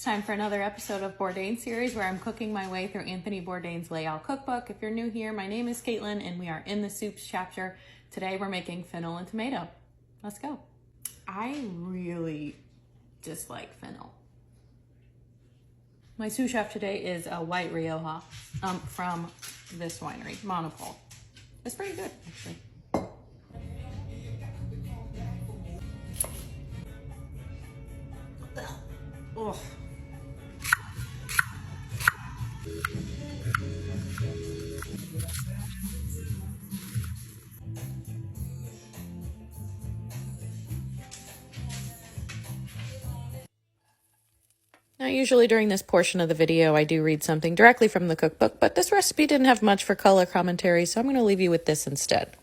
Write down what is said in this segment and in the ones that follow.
time for another episode of Bourdain series where I'm cooking my way through Anthony Bourdain's Layout Cookbook. If you're new here, my name is Caitlin and we are in the soups chapter. Today we're making fennel and tomato. Let's go. I really dislike fennel. My sous chef today is a white Rioja from this winery, Monopole. It's pretty good, actually. Oh. Now, usually during this portion of the video, I do read something directly from the cookbook, but this recipe didn't have much for color commentary, so I'm going to leave you with this instead.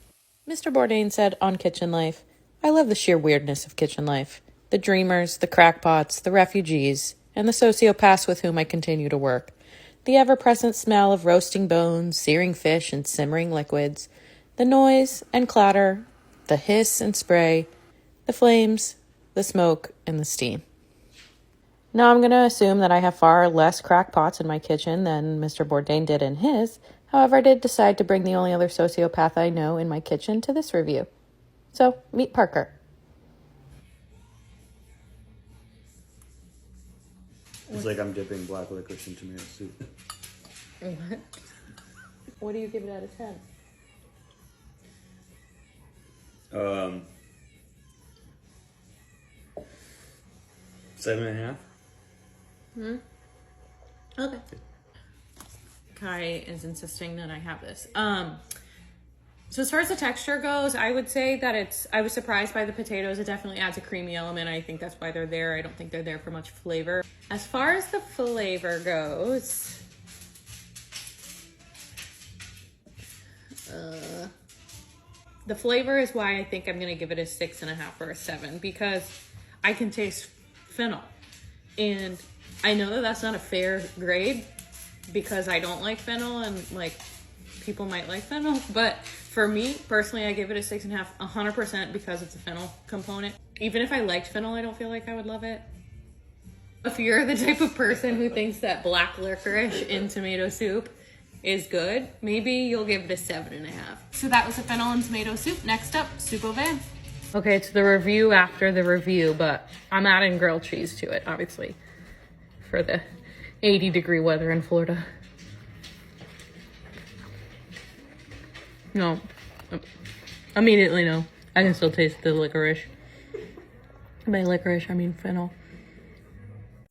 Mr. Bourdain said on Kitchen Life, "I love the sheer weirdness of kitchen life. The dreamers, the crackpots, the refugees, and the sociopaths with whom I continue to work. The ever-present smell of roasting bones, searing fish, and simmering liquids. The noise and clatter, the hiss and spray, the flames, the smoke, and the steam." Now, I'm going to assume that I have far less crackpots in my kitchen than Mr. Bourdain did in his. However, I did decide to bring the only other sociopath I know in my kitchen to this review. So, meet Parker. It's like I'm dipping black licorice in tomato soup. What? What do you give it out of 10? 7.5. Okay. Kai is insisting that I have this. So as far as the texture goes, I would say that I was surprised by the potatoes. It definitely adds a creamy element. I think that's why they're there. I don't think they're there for much flavor. As far as the flavor goes, the flavor is why I think I'm going to give it a 6.5 or a 7, because I can taste fennel. And I know that that's not a fair grade because I don't like fennel and like people might like fennel, but for me personally, I give it a 6.5, 100% because it's a fennel component. Even if I liked fennel, I don't feel like I would love it. If you're the type of person who thinks that black licorice in tomato soup is good, maybe you'll give it a 7.5. So that was a fennel and tomato soup. Next up, soup au vin. Okay, it's the review after the review, but I'm adding grilled cheese to it, obviously, for the 80-degree weather in Florida. No. Immediately no. I can still taste the licorice. By licorice, I mean fennel.